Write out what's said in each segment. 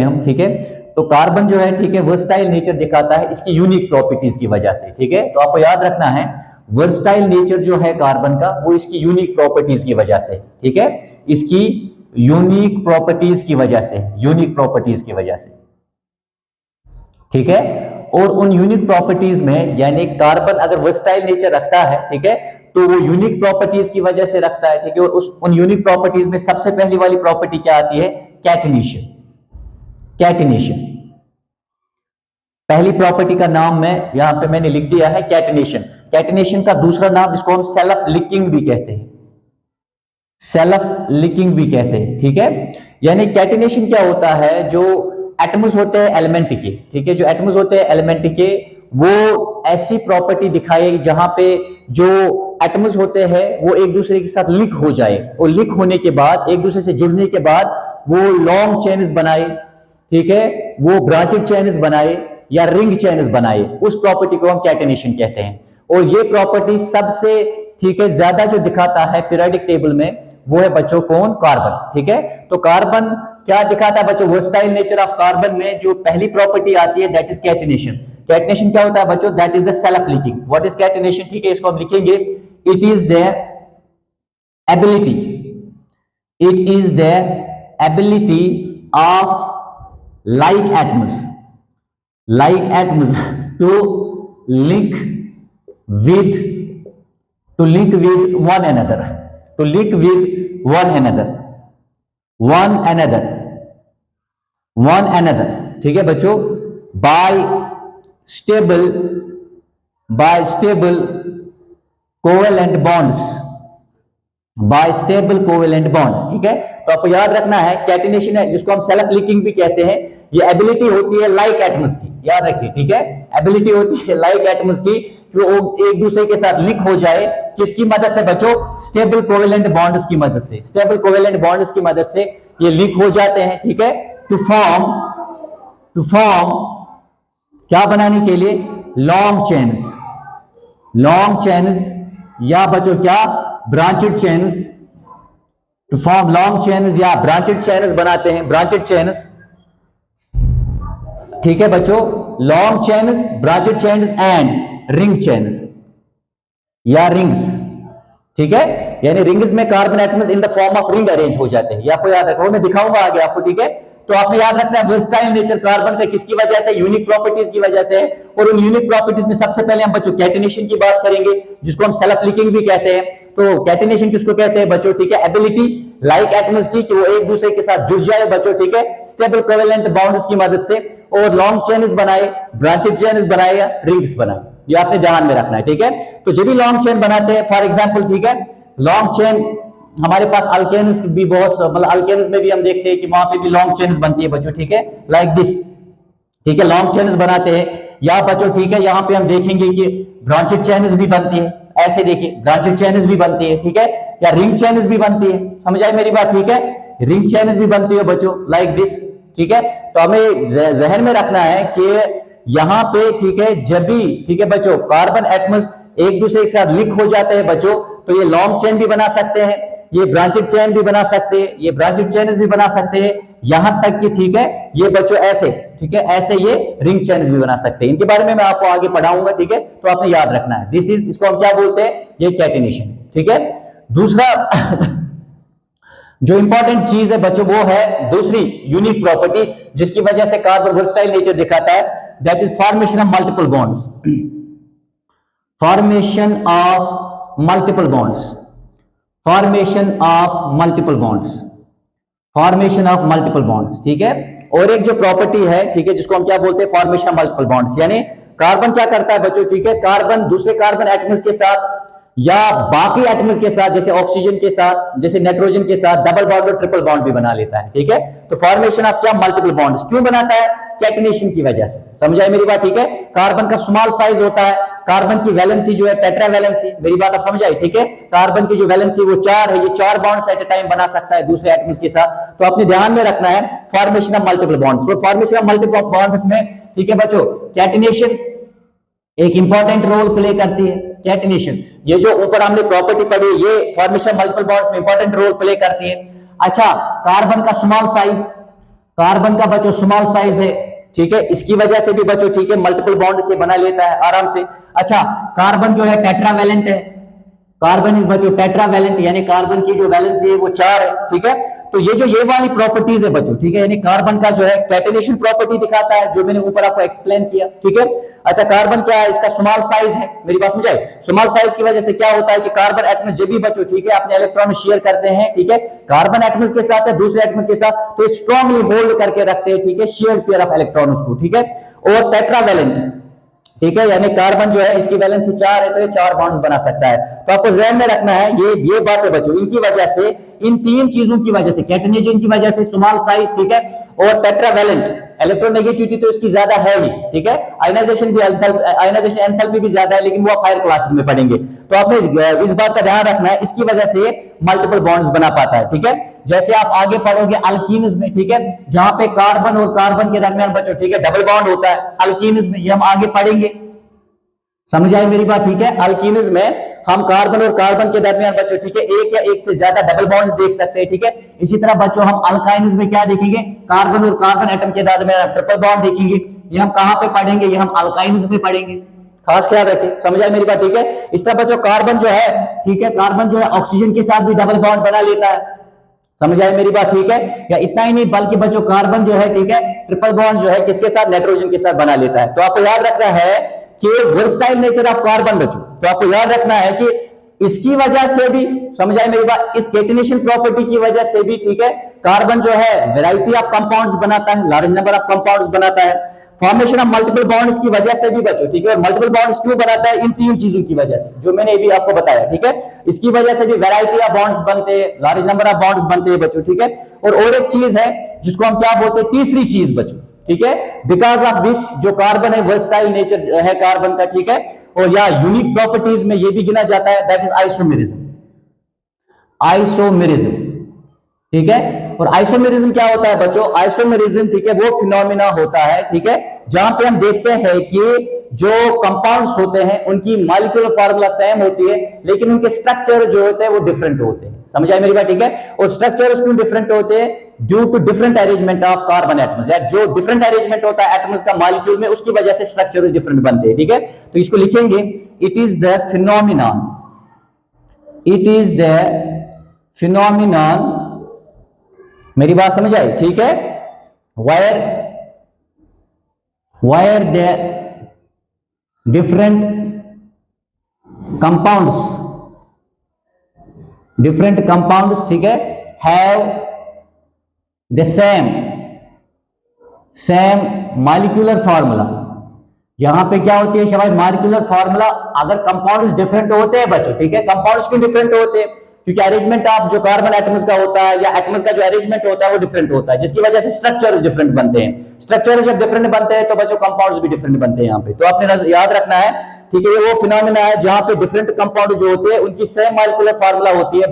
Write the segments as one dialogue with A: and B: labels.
A: हम, ठीक है। तो कार्बन जो है, ठीक है, वर्सटाइल नेचर दिखाता है इसकी यूनिक प्रॉपर्टीज की वजह से, ठीक है। तो आपको याद रखना है वर्सटाइल नेचर जो है कार्बन का, वो इसकी यूनिक प्रॉपर्टीज की वजह से, ठीक है, इसकी यूनिक प्रॉपर्टीज की वजह से, यूनिक प्रॉपर्टीज की वजह से, ठीक है। और उन यूनिक प्रॉपर्टीज में, यानी कार्बन अगर वर्सटाइल नेचर रखता है, ठीक है, तो वो यूनिक प्रॉपर्टीज की वजह से रखता है, ठीक है। और उन यूनिक प्रॉपर्टीज में सबसे पहली वाली प्रॉपर्टी क्या आती है? कैटिनेशन। कैटिनेशन पहली प्रॉपर्टी का नाम मैं यहां पे मैंने लिख दिया है, कैटिनेशन। कैटिनेशन का दूसरा नाम, इसको हम सेल्फ लिकिंग भी कहते हैं, सेल्फ लिकिंग भी कहते हैं, ठीक है। यानी कैटिनेशन क्या होता है? जो एटम्स होते हैं एलिमेंट के, ठीक है, जो एटम्स होते हैं एलिमेंट के, वो ऐसी प्रॉपर्टी दिखाए जहां पे जो एटम्स होते हैं वो एक दूसरे के साथ लिंक हो जाए, और लिंक होने के बाद, एक दूसरे से जुड़ने के बाद वो लॉन्ग चेन्स बनाए, ठीक है, वो ब्रांचेड चेन्स बनाए या रिंग चेन्स बनाए, उस प्रॉपर्टी को हम कैटिनेशन कहते हैं। और ये प्रॉपर्टी सबसे, ठीक है, ज्यादा जो दिखाता है पीरियोडिक टेबल में, वो है बच्चों कौन? कार्बन, ठीक है। तो कार्बन क्या दिखाता है बच्चों? वर्सटाइल नेचर ऑफ कार्बन में जो पहली प्रॉपर्टी आती है, दैट इज कैटिनेशन। कैटिनेशन क्या होता है बच्चों? That is the self linking. What is catenation? ठीक है, इसको हम लिखेंगे, it is the ability, it is the ability of like atoms to link with one another, to link with one another, ठीक है बच्चों, by stable covalent bonds, ठीक है। तो आपको याद रखना है कैटिनेशन है, जिसको हम सेल्फ लिकिंग भी कहते हैं, ये एबिलिटी होती है लाइक एटम्स की, याद रखिए, ठीक है। एबिलिटी होती है लाइक एटम्स की कि वो एक दूसरे के साथ लिंक हो जाए, किसकी मदद से बच्चों? स्टेबल कोवेलेंट बॉन्ड्स की मदद से, स्टेबल कोवेलेंट बॉन्ड्स की मदद से ये लिंक हो जाते हैं, ठीक है, टू फॉर्म क्या बनाने के लिए? लॉन्ग चेन्स या बच्चों क्या? Branched chains, to form long chains या ब्रांचेड चेन्स बनाते हैं, ब्रांचेड चेन्स, ठीक है बच्चों, long chains, branched chains and ring chains या रिंग्स, ठीक है। यानी रिंग्स में carbon atoms in the form of ring arrange हो जाते हैं, ये आपको याद रखो, मैं दिखाऊंगा आगे आपको, ठीक है। तो आपने याद रखना है वर्सटाइल नेचर कार्बन का किसकी वजह से? यूनिक प्रॉपर्टीज की वजह से। और उन यूनिक प्रॉपर्टीज में सबसे पहले हम बच्चों कैटिनेशन की बात करेंगे, जिसको हम सेल्फ लिकिंग भी कहते हैं। तो कैटिनेशन किसको कहते हैं बच्चों? ठीक है, एबिलिटी लाइक एटम्स की कि वो एक दूसरे के साथ जुड़ जाए बच्चों, ठीक है, स्टेबल कोवेलेंट बॉन्ड्स की मदद से, और लॉन्ग चेन्स बनाए, ब्रांचेड चेन्स बनाए या रिंग्स बनाए, ये आपने ध्यान में रखना है, ठीक है। तो जब भी लॉन्ग चेन बनाते हैं, फॉर एग्जांपल, ठीक है, लॉन्ग चेन हमारे पास अल्केन्स भी बहुत, मतलब अल्केन्स में भी हम देखते हैं कि वहां पे भी लॉन्ग चेन्स बनती है बच्चों, ठीक है, लाइक दिस, ठीक है, लॉन्ग चेन्स बनाते हैं। या बच्चों, ठीक है, यहां पे हम देखेंगे कि ब्रांचेड चेन्स भी बनती है, ऐसे देखिए, ब्रांचेड चेन्स भी बनती है, ठीक है, या रिंग चेन्स भी बनती है, समझ आई मेरी बात, ठीक है, रिंग चेन्स भी बनती है बच्चों, लाइक दिस, ठीक है। तो हमें जहन में रखना है कि यहां पे, ठीक है, जब भी, ठीक है बच्चों, कार्बन एटम्स एक दूसरे के साथ लिंक हो जाते हैं बच्चों, तो ये लॉन्ग चेन भी बना सकते हैं, ये ब्रांचेड चेन भी बना सकते हैं, ये ब्रांचेड चेन्स भी बना सकते हैं, यहां तक कि, ठीक है, ये बच्चों ऐसे, ठीक है, ऐसे ये रिंग चेन्स भी बना सकते हैं। इनके बारे में मैं आपको आगे पढ़ाऊंगा, ठीक है, तो आपने याद रखना है, दिस इज, इसको हम क्या बोलते हैं? ये कैटिनेशन, ठीक है। दूसरा जो इंपॉर्टेंट चीज है बच्चों, वो है दूसरी यूनिक प्रॉपर्टी जिसकी वजह से कार्बन वर्सटाइल नेचर दिखाता है, that is formation of multiple bonds, formation of multiple bonds, formation of multiple bonds, formation of multiple bonds, ठीक है। और एक जो प्रॉपर्टी है, ठीक है, जिसको हम क्या बोलते हैं? Formation of multiple bonds. यानी कार्बन क्या करता है बच्चों, ठीक है, कार्बन दूसरे कार्बन एटम्स के साथ या बाकी एटम्स के साथ, जैसे ऑक्सीजन के साथ, जैसे नाइट्रोजन के साथ डबल बॉन्ड और ट्रिपल बॉन्ड भी बना लेता है, ठीक है। तो फॉर्मेशन ऑफ क्या? Multiple bonds. क्यों बनाता है? कैटिनेशन की वजह से, समझ आई मेरी बात, ठीक है। कार्बन का स्मॉल साइज होता है, कार्बन की वैलेंसी जो है टेट्रा वैलेंसी, मेरी बात आप समझ आई, ठीक है। कार्बन की जो वैलेंसी वो 4 है, ये 4 बॉन्ड्स एट ए टाइम बना सकता है दूसरे एटम्स के साथ। तो अपने ध्यान में रखना है फॉर्मेशन ऑफ मल्टीपल बॉन्ड्स। तो फॉर्मेशन ऑफ मल्टीपल बॉन्ड्स में, ठीक है बच्चों, कैटिनेशन एक इंपॉर्टेंट रोल प्ले करती है। कैटिनेशन, ये जो ऊपर हमने प्रॉपर्टी पढ़ी, ये फॉर्मेशन मल्टीपल बॉन्ड्स में इंपॉर्टेंट रोल प्ले करती है। अच्छा, कार्बन का स्मॉल साइज, कार्बन का बच्चों स्मॉल साइज है, ठीक है, इसकी वजह से भी बच्चों, ठीक है, मल्टीपल बॉन्ड से बना लेता है आराम से। अच्छा, कार्बन जो है टेट्रावैलेंट है, कार्बन इज बच्चों टेट्रावैलेंट, यानी कार्बन की जो वैलेंसी है वो 4 है, ठीक है। तो ये वाली प्रॉपर्टीज है बच्चों, ठीक है, यानी कार्बन का जो है कैटेनेशन प्रॉपर्टी दिखाता है, जो मैंने ऊपर आपको एक्सप्लेन किया, ठीक है। अच्छा, कार्बन क्या है, इसका स्मॉल साइज है, मेरी बात समझ आई। स्मॉल साइज की वजह से क्या होता है कि कार्बन एटम जब भी बच्चों, ठीक है, अपने इलेक्ट्रॉन शेयर करते हैं, ठीक है, कार्बन एटम्स के साथ है, दूसरे एटम्स के साथ, तो स्ट्रांगली होल्ड करके रखते हैं, ठीक है, शेयर पेयर ऑफ इलेक्ट्रॉन्स को, ठीक है। और टेट्रावैलेंट, ठीक है, यानी कार्बन जो है इसकी वैलेंसी 4 है, तो ये 4 बॉन्ड्स बना सकता है। तो आपको ध्यान में रखना है ये बात है बच्चों, इनकी वजह से, इन 3 चीजों की वजह से, कैटेनेशन की वजह से, स्मॉल साइज, ठीक है, और टेट्रावैलेंट, इलेक्ट्रोनेगेटिविटी तो इसकी ज्यादा है ही, ठीक है, आयनाइजेशन भी, आयनाइजेशन एंथैल्पी भी ज्यादा है, लेकिन वो हायर क्लासेस में पढ़ेंगे। तो आपने इस बात का ध्यान रखना है, इसकी वजह से मल्टीपल बॉन्ड्स बना पाता है, ठीक है। जैसे आप आगे पढ़ोगे अल्कीन्स में, ठीक है, जहां पे कार्बन और कार्बन के दरमियान बच्चों, ठीक है, डबल बॉन्ड होता है अल्कीन्स में, ये हम आगे पढ़ेंगे, समझ आई मेरी बात, ठीक है। अल्कीन्स में हम कार्बन और कार्बन के दरमियान बच्चों, ठीक है, एक या एक से ज्यादा डबल बॉन्ड्स देख सकते हैं, ठीक है। इसी तरह बच्चों हम अल्काइन्स में क्या देखेंगे, कार्बन और कार्बन एटम के दरमियान ट्रिपल बॉन्ड देखेंगे। ये हम कहां पे पढ़ेंगे, ये हम अल्काइन्स में पढ़ेंगे, खास ख्याल रखें, समझ आई मेरी बात, ठीक है। इस तरह बच्चों कार्बन जो है, ठीक है, कार्बन जो है ऑक्सीजन के साथ भी डबल बॉन्ड बना लेता है, समझ आए मेरी बात, ठीक है। या इतना ही नहीं, बल्कि बच्चों कार्बन जो है, ठीक है, ट्रिपल बॉन्ड जो है किसके साथ, नाइट्रोजन के साथ बना लेता है। तो आपको याद रखना है कि वर्सटाइल नेचर ऑफ कार्बन बच्चों, तो आपको याद रखना है कि इसकी वजह से भी, समझ आए मेरी बात, इस कैटेनेशन प्रॉपर्टी की वजह से भी, ठीक है, कार्बन जो है वैरायटी ऑफ कंपाउंड्स बनाता है, लार्ज नंबर ऑफ कंपाउंड्स बनाता है, फॉर्मेशन ऑफ मल्टीपल बॉन्ड्स की वजह से भी बच्चों, ठीक है। और मल्टीपल बॉन्ड्स क्यों बनाता है, इन 3 चीजों की वजह से, जो मैंने अभी आपको बताया, ठीक है। इसकी वजह से भी वैरायटी ऑफ बॉन्ड्स बनते हैं, लार्ज नंबर ऑफ बॉन्ड्स बनते हैं बच्चों, ठीक है। और एक चीज है जिसको हम क्या बोलते हैं, तीसरी चीज बच्चों, ठीक है, बिकॉज ऑफ विच जो कार्बन है वर्सटाइल नेचर है कार्बन का, ठीक है, और या यूनिक प्रॉपर्टीज में ये भी गिना जाता है, दैट इज आइसोमेरिज्म, आइसोमेरिज्म, ठीक है। और आइसोमेरिज्म क्या होता है बच्चों, आइसोमेरिज्म, ठीक है, वो फिनोमिना होता है, ठीक है, जहां पे हम देखते हैं कि जो कंपाउंड्स होते हैं उनकी मॉलिक्यूलर फार्मूला सेम होती है, लेकिन उनके स्ट्रक्चर जो होते हैं वो डिफरेंट होते हैं, समझ आए मेरी बात, ठीक है। और स्ट्रक्चर्स क्यों डिफरेंट होते हैं, due to different arrangement of carbon atoms, या जो डिफरेंट अरेंजमेंट होता है एटम्स का मॉलिक्यूल में, उसकी वजह से स्ट्रक्चर्स डिफरेंट बनते हैं, ठीक है। तो इसको लिखेंगे, it is the phenomenon, it is the phenomenon, मेरी बात समझ आई, ठीक है, वायर द डिफरेंट कंपाउंड्स, ठीक है, have the same molecular formula. यहां पे क्या होती है शाबाश, मॉलिक्यूलर फार्मूला। अगर कंपाउंड्स डिफरेंट होते हैं बच्चों, ठीक है, कंपाउंड्स क्यों डिफरेंट होते हैं, क्योंकि अरेंजमेंट ऑफ जो कार्बन एटम्स का होता है या एटम्स का जो अरेंजमेंट होता है वो डिफरेंट होता है, जिसकी वजह से स्ट्रक्चर्स डिफरेंट बनते हैं। स्ट्रक्चर जब डिफरेंट बनते हैं तो बच्चों कंपाउंड्स भी डिफरेंट बनते हैं यहाँ पे। तो आपने याद रखना है, ठीक है, ये वो फिनोमिना है जहां पे डिफरेंट कंपाउंड जो होते हैं उनकी सेम मॉलिक्यूलर फार्मूला होती है,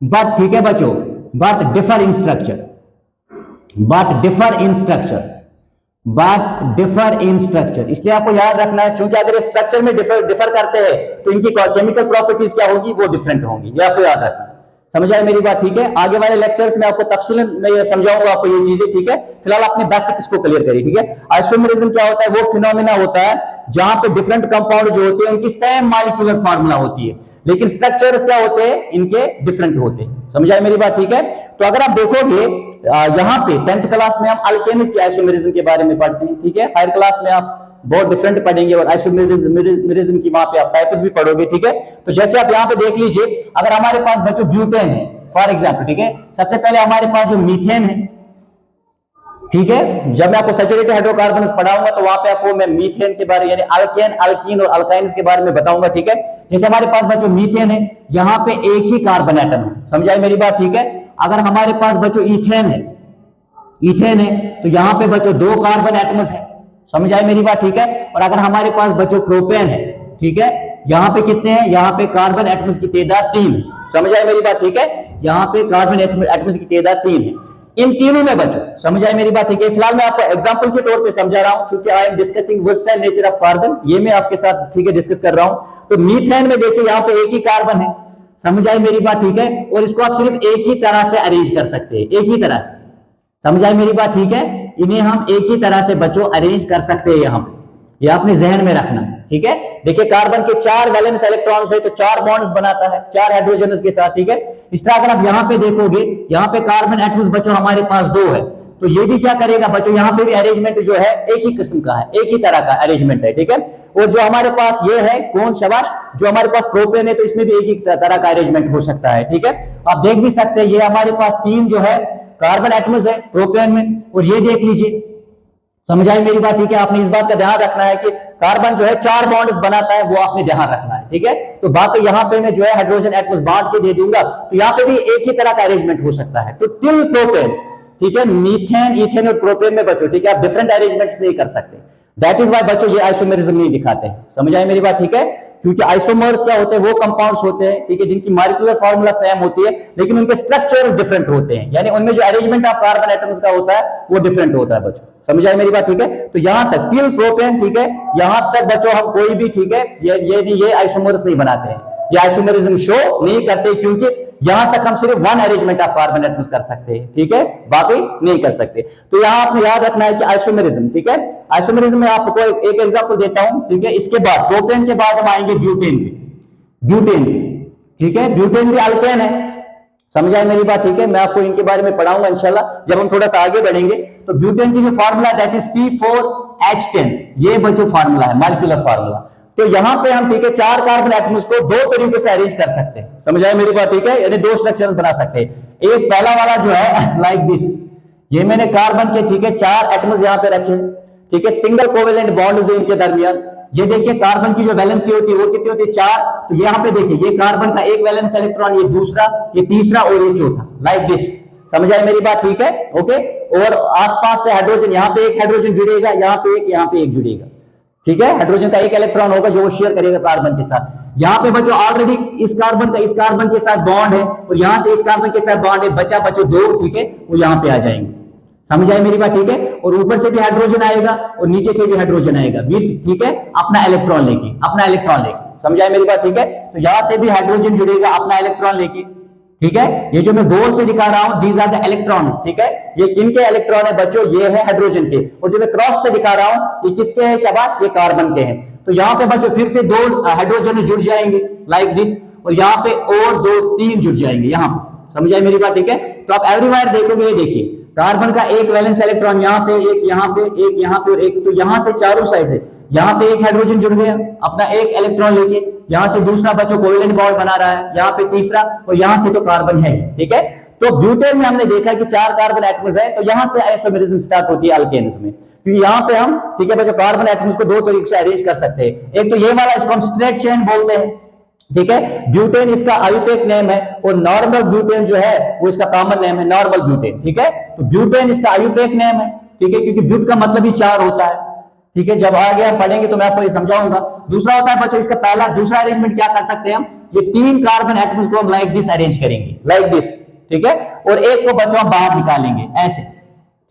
A: बट ठीक है बच्चों, बट डिफर इन स्ट्रक्चर, इसलिए आपको याद रखना है, क्योंकि अगर स्ट्रक्चर में डिफर करते हैं तो इनकी केमिकल प्रॉपर्टीज क्या होगी, वो डिफरेंट होंगी, ये आपको याद रखना है, समझ आए मेरी बात, ठीक है। आगे वाले लेक्चर्स में आपको तफसील में समझाऊंगा आपको ये चीजें, ठीक है। फिलहाल अपने बेसिक्स को क्लियर करिए, ठीक है। आइसोमेरिज्म क्या होता है, वो फिनोमिना होता है जहां पे डिफरेंट कंपाउंड जो होते हैं उनकी सेम मॉलिक्यूलर फार्मूला होती है, लेकिन स्ट्रक्चर्स क्या होते हैं, इनके डिफरेंट होते हैं, समझ आए मेरी बात, ठीक है। तो अगर आप देखोगे यहाँ पे 10th क्लास में हम अल्केन्स के आइसोमेरिज्म के बारे में पढ़ते हैं, ठीक है। हायर क्लास में आप बहुत डिफरेंट पढ़ेंगे और आइसोमेरिज्म की वहां पे आप टाइप्स भी पढ़ोगे, ठीक है। तो जैसे आप यहाँ पे देख लीजिए, अगर हमारे पास बच्चों ब्यूटेन है फॉर एग्जाम्पल, ठीक है, सबसे पहले हमारे पास जो मीथेन है, ठीक है, जब मैं आपको सैचुरेटेड हाइड्रोकार्बन्स पढ़ाऊंगा तो वहां पे आपको मैं मीथेन के बारे, यानी अल्केन, अल्कीन और अल्काइन्स के बारे में बताऊंगा, ठीक है। जैसे हमारे पास बच्चों मीथेन है, यहाँ पे एक ही कार्बन एटम है, समझ आई मेरी बात, ठीक है। अगर हमारे पास बच्चों ईथेन है तो यहाँ पे बच्चों 2 कार्बन एटम्स है, समझ आई मेरी बात, ठीक है। और अगर हमारे पास बच्चों प्रोपेन है, ठीक है, यहाँ पे कितने हैं, यहाँ पे कार्बन एटम्स की तादाद 3 है, समझ आई मेरी बात, ठीक है। यहाँ पे कार्बन एटम्स की तादाद 3 है। इन तीनों में बच्चों, समझ आई मेरी बात, ठीक है। फिलहाल मैं आपको एग्जांपल के तौर पे समझा रहा हूं, क्योंकि I am discussing versatile nature of carbon, ये मैं आपके साथ, ठीक है, डिस्कस कर रहा हूं। तो मीथेन में देखिए यहाँ पे एक ही कार्बन है, समझ आई मेरी बात, ठीक है। और इसको आप सिर्फ एक ही तरह से अरेंज कर सकते हैं, एक ही तरह से, समझ आई मेरी बात, ठीक है। इन्हें हम एक ही तरह से बच्चों अरेंज कर सकते हैं यहाँ पे, ये आपने जहन में रखना, ठीक है। देखिए कार्बन के 4 वैलेंस इलेक्ट्रॉन्स है तो 4 बॉन्ड्स बनाता है 4 हाइड्रोजन्स के साथ, ठीक है। इस तरह अगर आप यहाँ पे देखोगे, यहाँ पे कार्बन एटम्स बच्चों हमारे पास 2 है, तो ये भी क्या करेगा बच्चों, यहाँ पे भी अरेंजमेंट जो है एक ही किस्म का है, एक ही तरह का अरेंजमेंट है, ठीक है। और जो हमारे पास ये है कौन, शाबाश, जो हमारे पास प्रोपेन है तो इसमें भी एक ही तरह का अरेंजमेंट हो सकता है, ठीक है। आप देख भी सकते हैं ये हमारे पास 3 जो है कार्बन एटम्स है प्रोपेन में, और ये देख लीजिए, समझ आई मेरी बात, ठीक है। आपने इस बात का ध्यान रखना है कि कार्बन जो है 4 बॉन्ड्स बनाता है, वो आपने ध्यान रखना है, ठीक है। तो बाकी यहाँ पे मैं जो है हाइड्रोजन एटम्स बांट के दे दूंगा, तो यहाँ पे भी एक ही तरह का अरेंजमेंट हो सकता है। तो टिल प्रोपेन, ठीक है, मीथेन, इथेन और प्रोपेन में बच्चों, ठीक है, आप डिफरेंट अरेंजमेंट्स नहीं कर सकते। दैट इज वाई बच्चों ये आइसोमेरिज्म नहीं दिखाते हैं, समझ आई मेरी बात, ठीक है। क्योंकि आइसोमर्स क्या होते हैं, वो कंपाउंड्स होते हैं, ठीक है, जिनकी मॉलिक्यूलर फार्मूला सेम होती है लेकिन उनके स्ट्रक्चर्स डिफरेंट होते हैं, यानी उनमें जो अरेंजमेंट ऑफ कार्बन एटम्स का होता है वो डिफरेंट होता है बच्चों, समझ आई मेरी बात, ठीक है। तो यहां तक टिल प्रोपेन, ठीक है, यहां तक बच्चों हम कोई भी, ठीक है, ये आइसोमर्स नहीं बनाते हैं, ये आइसोमेरिज्म शो नहीं करते, क्योंकि यहां तक हम सिर्फ 1 अरेंजमेंट ऑफ कार्बन एटम्स कर सकते हैं, ठीक है, बाकी नहीं कर सकते। तो यहां आपको याद रखना है कि आइसोमेरिज्म, ठीक है, आइसोमेरिज्म में आपको एक एग्जांपल देता हूं, ठीक है। इसके बाद प्रोपेन के बाद हम आएंगे ब्यूटेन पे, ब्यूटेन, ठीक है, ब्यूटेन भी अल्केन है, समझ आई मेरी बात, ठीक है। मैं आपको इनके बारे में पढ़ाऊंगा इंशाल्लाह जब हम थोड़ा सा आगे बढ़ेंगे। तो ब्यूटेन की जो फार्मूला दैट इज C4H10, ये बच्चों फार्मूला है, मॉलिक्यूलर फार्मूला। तो यहां पे हम, ठीक है, 4 कार्बन एटम्स को 2 तरीकों से अरेंज कर सकते हैं, समझ आए मेरी बात, ठीक है, यानी 2 स्ट्रक्चर्स बना सकते हैं। एक पहला वाला जो है लाइक दिस, ये मैंने कार्बन के, ठीक है, 4 एटम्स यहां पे रखे, ठीक है, सिंगल कोवेलेंट बॉन्ड्स है इनके दरमियान। ये देखिए कार्बन की जो वैलेंसी होती है वो कितनी होती है, 4। तो यहाँ पे देखिए ये कार्बन का एक वैलेंस इलेक्ट्रॉन, ये दूसरा, ये तीसरा और ये चौथा, लाइक दिस, समझ आए मेरी बात, ठीक है, ओके। और आसपास से हाइड्रोजन, यहाँ पे एक हाइड्रोजन जुड़ेगा, यहाँ पे एक, यहाँ पे एक जुड़ेगा, ठीक है, हाइड्रोजन का एक इलेक्ट्रॉन होगा जो वो शेयर करेगा कार्बन के साथ। यहाँ पे बच्चों ऑलरेडी इस कार्बन का इस कार्बन के साथ बॉन्ड है, और यहां से इस कार्बन के साथ बॉन्ड है, बचा बच्चों 2, ठीक है, वो यहाँ पे आ जाएंगे, समझ आई मेरी बात, ठीक है। और ऊपर से भी हाइड्रोजन आएगा और नीचे से भी हाइड्रोजन आएगा विद, ठीक है, अपना इलेक्ट्रॉन लेके, अपना इलेक्ट्रॉन लेके, समझ आई मेरी बात, ठीक है। तो यहां से भी हाइड्रोजन जुड़ेगा अपना इलेक्ट्रॉन लेके, ठीक है। ये जो मैं गोल से दिखा रहा हूं दीज आर द इलेक्ट्रॉन्स, ठीक है, ये किनके इलेक्ट्रॉन है बच्चों, ये है हाइड्रोजन के। और जो मैं क्रॉस से दिखा रहा हूं ये किसके हैं, शाबाश, ये कार्बन के हैं। तो यहाँ पे बच्चों फिर से 2 हाइड्रोजन जुड़ जाएंगे लाइक दिस, और यहाँ पे और 2-3 जुड़ जाएंगे यहाँ पे, समझ आई मेरी बात, ठीक है। तो आप एवरीवेयर देखोगे, ये देखिए कार्बन का एक वैलेंस इलेक्ट्रॉन यहाँ पे, एक यहाँ पे, एक यहाँ पे और एक, तो यहाँ से चारों साइड से यहाँ पे एक हाइड्रोजन जुड़ गया अपना एक इलेक्ट्रॉन लेके, यहाँ से दूसरा बच्चों कोवेलेंट बॉन्ड बना रहा है, यहाँ पे तीसरा, और यहाँ से तो कार्बन है, ठीक है। तो ब्यूटेन में हमने देखा कि 4 कार्बन एटम्स है, तो यहाँ से आइसोमेरिज्म स्टार्ट होती है अल्केन्स में, क्योंकि यहाँ पे हम, ठीक है बच्चों, कार्बन एटम्स को 2 तरीके से अरेंज कर सकते हैं। एक तो ये वाला, इसको हम स्ट्रेट चेन बोलते हैं, ठीक है, ब्यूटेन इसका आयुपेक नेम है, और नॉर्मल ब्यूटेन जो है वो इसका कॉमन नेम है, नॉर्मल ब्यूटेन, ठीक है। तो ब्यूटेन इसका आयुपेक नेम है, ठीक है, क्योंकि ब्यूट का मतलब ही 4 होता है, ठीक है। जब आगे हम पढ़ेंगे तो मैं आपको ये समझाऊंगा। दूसरा होता है बच्चों इसका पहला, दूसरा अरेंजमेंट क्या कर सकते हैं हम, ये 3 कार्बन एटम्स को हम लाइक दिस अरेंज करेंगे, लाइक दिस, ठीक है, और एक को बच्चों हम बाहर निकालेंगे ऐसे,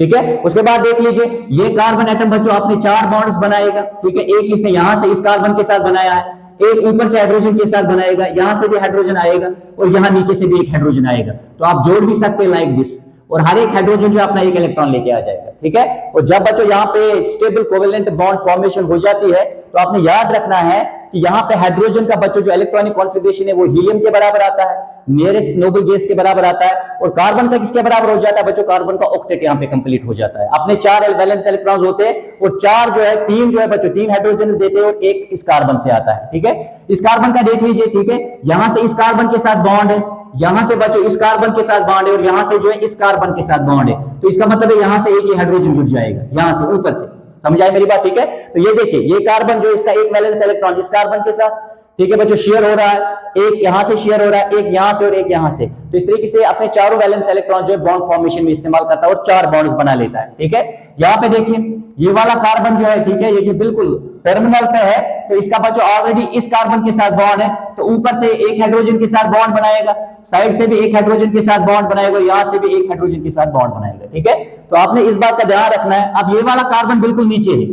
A: ठीक है। उसके बाद देख लीजिए ये कार्बन एटम बच्चों आपने 4 बॉन्ड्स बनाएगा, ठीक है, एक इसने यहां से इस कार्बन के साथ बनाया है, एक ऊपर से हाइड्रोजन के साथ बनाएगा, यहां से भी हाइड्रोजन आएगा और यहां नीचे से भी एक हाइड्रोजन आएगा, तो आप जोड़ भी सकते हैं लाइक दिस, और हर एक हाइड्रोजन जो अपना एक इलेक्ट्रॉन लेके आ जाएगा, ठीक है। और जब बच्चों यहाँ पे स्टेबल कोवेलेंट बॉन्ड फॉर्मेशन हो जाती है तो आपने याद रखना है कि यहाँ पे हाइड्रोजन का बच्चों जो इलेक्ट्रॉनिक कॉन्फ़िगरेशन है वो हीलियम के बराबर आता है, नियरेस्ट नोबल गैस के बराबर आता है, और कार्बन का किसके बराबर हो जाता है बच्चों, कार्बन का ऑक्टेट यहाँ पे कंप्लीट हो जाता है। अपने 4 वैलेंस इलेक्ट्रॉन्स होते हैं, और 4 जो है 3 जो है बच्चों 3 हाइड्रोजन देते हैं, और एक इस कार्बन से आता है, ठीक है। इस कार्बन का देख लीजिए, ठीक है, यहां से इस कार्बन के साथ बॉन्ड है, यहां से बच्चों इस कार्बन के साथ बॉन्ड है, और यहां से जो है इस कार्बन के साथ बॉन्ड है, तो इसका मतलब है यहां से एक ही हाइड्रोजन जुड़ जाएगा, यहां से ऊपर से, समझ आई मेरी बात, ठीक है। तो ये देखिए ये कार्बन जो इसका एक वैलेंस इलेक्ट्रॉन इस कार्बन के साथ, ठीक है बच्चों, शेयर हो रहा है, एक यहां से शेयर हो रहा है, एक यहां से और एक यहां से, तो इस तरीके से अपने चारों वैलेंस इलेक्ट्रॉन जो है बॉन्ड फॉर्मेशन में इस्तेमाल करता है और 4 बॉन्ड्स बना लेता है, ठीक है। यहाँ पे देखिए ये वाला कार्बन जो है, ठीक है, ये जो बिल्कुल टर्मिनल पे है, तो इसका बच्चों ऑलरेडी इस कार्बन के साथ बॉन्ड है, तो ऊपर से एक हाइड्रोजन के साथ बॉन्ड बनाएगा, साइड से भी एक हाइड्रोजन के साथ बॉन्ड बनाएगा, यहां से भी एक हाइड्रोजन के साथ बॉन्ड बनाएगा, ठीक है। तो आपने इस बात का ध्यान रखना है। अब ये वाला कार्बन बिल्कुल नीचे है,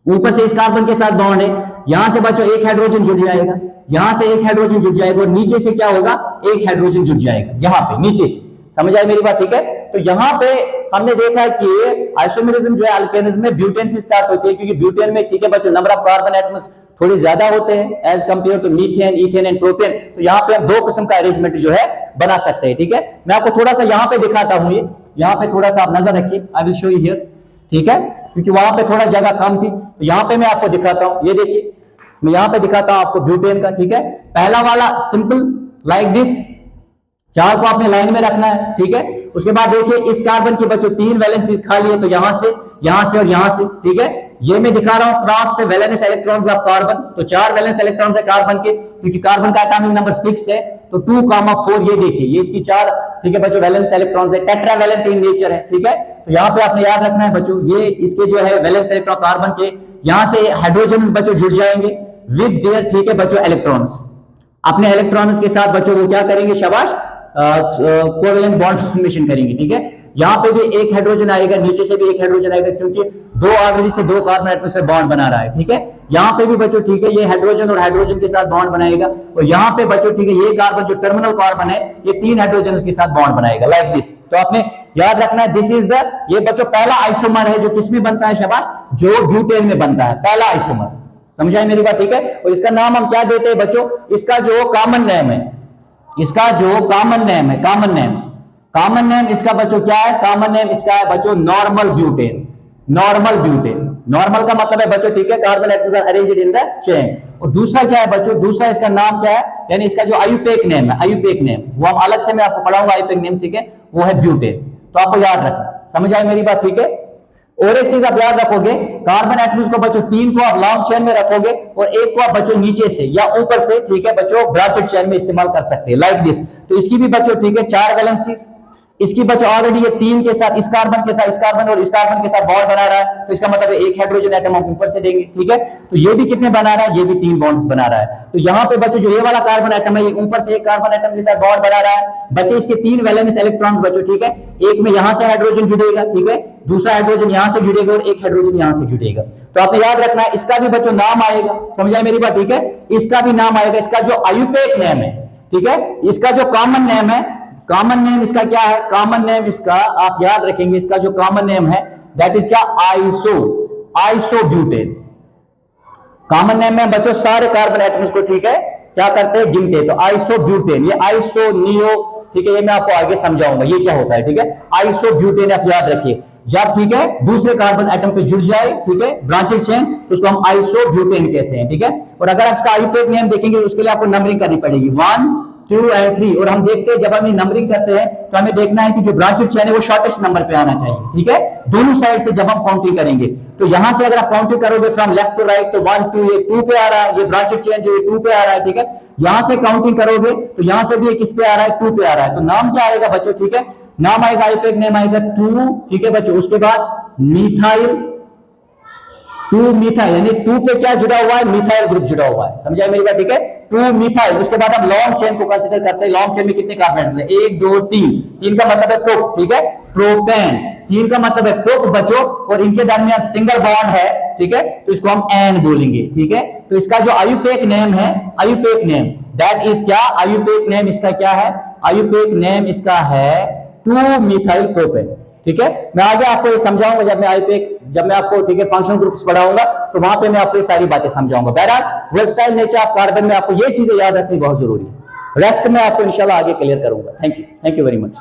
A: ऊपर से इस कार्बन के साथ बॉन्ड है, यहां से बच्चों एक हाइड्रोजन जुड़ जाएगा, यहां से एक हाइड्रोजन जुड़ जाएगा, और नीचे से क्या होगा, एक हाइड्रोजन जुड़ जाएगा यहां पे नीचे से, समझ आए मेरी बात, ठीक है। तो यहाँ पे हमने देखा कि आइसोमेरिज्म जो है अल्केनिज्म में ब्यूटेन से स्टार्ट होती है, क्योंकि ब्यूटेन में ठीक है बच्चों नंबर ऑफ कार्बन एटम्स थोड़ी ज्यादा होते हैं as compare to methane, ethane and propane. तो यहाँ पे हम दो किस्म का अरेंजमेंट जो है बना सकते हैं। ठीक है, मैं आपको थोड़ा सा यहाँ पे दिखाता हूँ, ये यहाँ पे थोड़ा सा आप नजर रखिए, I will show you here. ठीक है, क्योंकि वहां पे थोड़ा जगह कम थी, तो यहाँ पे मैं आपको दिखाता हूँ। ये देखिए मैं यहाँ पे दिखाता हूँ आपको ब्यूटेन का। ठीक है, पहला वाला सिंपल लाइक दिस, चार को आपने लाइन में रखना है। ठीक है, उसके बाद देखिए इस कार्बन की बच्चों तीन वैलेंसीज खाली है, तो यहां से और यहां से। ठीक है, ये मैं दिखा रहा हूं क्रॉस से वैलेंस इलेक्ट्रॉन्स ऑफ कार्बन, तो चार वैलेंस इलेक्ट्रॉन्स है कार्बन के, क्योंकि कार्बन का एटॉमिक नंबर 6 है, तो 2,4 ये देखिए ये इसकी चार ठीक है बच्चों वैलेंस इलेक्ट्रॉन्स है, टेट्रावैलेंट इन नेचर है। ठीक है, तो यहाँ पे आपने याद रखना है बच्चों, ये इसके जो है वैलेंस इलेक्ट्रॉन कार्बन के, यहां से हाइड्रोजन बच्चों जुड़ जाएंगे विद देयर ठीक है बच्चों इलेक्ट्रॉन्स, अपने इलेक्ट्रॉन्स के साथ बच्चों वो क्या करेंगे, शाबाश कोवेलेंट बॉन्ड फॉर्मेशन करेंगे। ठीक है, यहाँ पे भी एक हाइड्रोजन आएगा, नीचे से भी एक हाइड्रोजन आएगा, क्योंकि दो ऑलरेडी से दो कार्बन एटम से बॉन्ड बना रहा है। ठीक है, यहाँ पे भी बच्चों ठीक है ये हाइड्रोजन और हाइड्रोजन के साथ बॉन्ड बनाएगा, और यहाँ पे बच्चों ठीक है ये कार्बन जो टर्मिनल कार्बन है ये तीन हाइड्रोजन के साथ बॉन्ड बनाएगा लाइक दिस। तो आपने याद रखना है दिस इज द, ये बच्चों पहला आइसोमर है जो किसमें बनता है, शाबाश, जो ब्यूटेन में बनता है, पहला आइसोमर। समझाए मेरी बात? ठीक है, और इसका नाम हम क्या देते हैं बच्चों, इसका जो कॉमन नेम है, इसका जो कॉमन नेम है, कॉमन नेम इसका बच्चों क्या है, कॉमन नेम इसका है बच्चों normal butane. Normal butane, normal का मतलब है बच्चों ठीक है carbon atoms are arranged in the chain. और दूसरा क्या है बच्चों, दूसरा इसका नाम क्या है, यानी इसका जो आयुपेक नेम है, आयुपेक नेम वो हम अलग से मैं आपको पढ़ाऊंगा, आयुपेक नेम सीखे, वो है ब्यूटेन। तो आपको याद रखना, समझ आए मेरी बात? ठीक है, और एक चीज आप याद रखोगे, कार्बन एटम्स को बच्चों तीन को आप लॉन्ग चेन में रखोगे और एक को आप बच्चों नीचे से या ऊपर से ठीक है बच्चों ब्रांचेड चेन में इस्तेमाल कर सकते हैं लाइक दिस। तो इसकी भी बच्चों ठीक है चार वैलेंसीज, इसकी बच्चों ऑलरेडी ये तीन के साथ इस कार्बन के साथ, इस कार्बन और इस कार्बन के साथ बॉन्ड बना रहा है, तो इसका मतलब एक हाइड्रोजन एटम हम ऊपर से देंगे। ठीक है, तो ये भी कितने बना रहा है, ये भी तीन बॉन्ड्स बना रहा है। तो यहाँ पे बच्चों जो ये वाला कार्बन एटम है ये ऊपर से एक कार्बन एटम के साथ बॉन्ड बना रहा है, बच्चे इसके तीन वैलेंस इलेक्ट्रॉन्स बच्चों ठीक है, एक में यहां से हाइड्रोजन जुड़ेगा, ठीक है, दूसरा हाइड्रोजन यहां से जुड़ेगा और एक हाइड्रोजन यहां से जुड़ेगा। तो आपने याद रखना है इसका भी बच्चों नाम आएगा, समझाए मेरी बात? ठीक है, इसका भी नाम आएगा, इसका जो आयुपेक नेम है, ठीक है, इसका जो कॉमन नेम है, कॉमन नेम इसका क्या है, कॉमन नेम इसका आप याद रखेंगे, इसका जो कॉमन नेम है दैट इज क्या, आइसोब्यूटेन। कॉमन नेम में बच्चों सारे कार्बन एटम्स को ठीक है क्या करते हैं, गिनते हैं। तो आइसोब्यूटेन, ये आइसो नियो ठीक है, ये मैं आपको आगे समझाऊंगा ये क्या होता है। ठीक है, आइसोब्यूटेन आप याद रखिए, जब ठीक है दूसरे कार्बन एटम पे जुड़ जाए ठीक है ब्रांचेड चेन, तो उसको हम आइसोब्यूटेन कहते हैं। ठीक है, और अगर आप इसका आयुपेक नेम देखेंगे तो उसके लिए आपको नंबरिंग करनी पड़ेगी 1, 2 और 3। और हम देखते हैं जब हम नंबरिंग करते हैं तो हमें देखना है कि जो ब्रांचेड चेन है वो शॉर्टेस्ट नंबर पे आना चाहिए। ठीक है, दोनों साइड से जब हम काउंटिंग करेंगे तो यहां से अगर आप काउंटिंग करोगे फ्रॉम लेफ्ट टू राइट तो 1, 2 ये 2 पे आ रहा है, ये ब्रांचेड चेन जो ये 2 पे आ रहा है। ठीक है, यहां से काउंटिंग करोगे तो यहां से भी ये किस पे आ रहा है, 2 पे आ रहा है। तो नाम क्या आएगा बच्चों, ठीक है, नाम आएगा आयुपेक नेम आएगा 2। ठीक है बच्चों, उसके बाद मिथाइल 2 मिथाइल, यानी 2 पे क्या जुड़ा हुआ है, मिथाइल ग्रुप जुड़ा हुआ है, समझाए मेरी बात? ठीक है, 2 मिथाइल। उसके बाद हम लॉन्ग चेन को कंसीडर करते हैं, लॉन्ग चेन में कितने कार्बन है, 1, 2, 3। 3 का मतलब है प्रोप, ठीक है, प्रोपेन। 3 का मतलब है प्रोप बच्चों, और इनके दरमियान सिंगल बॉन्ड है, ठीक है, तो इसको हम एन बोलेंगे। ठीक है, तो इसका जो आयुपेक नेम है, आयुपेक नेम दैट इज क्या, आयुपेक नेम इसका क्या है, आयुपेक नेम इसका है 2 मिथाइल प्रोपेन। ठीक है, मैं आगे आपको ये समझाऊंगा जब मैं आपको ठीक है फंक्शनल ग्रुप्स पढ़ाऊंगा तो वहां पे मैं आपको ये सारी बातें समझाऊंगा। बहरहाल वर्सटाइल नेचर ऑफ कार्बन में आपको ये चीजें याद रखनी बहुत जरूरी है, रेस्ट में आपको इंशाल्लाह आगे क्लियर करूंगा। Thank you very much.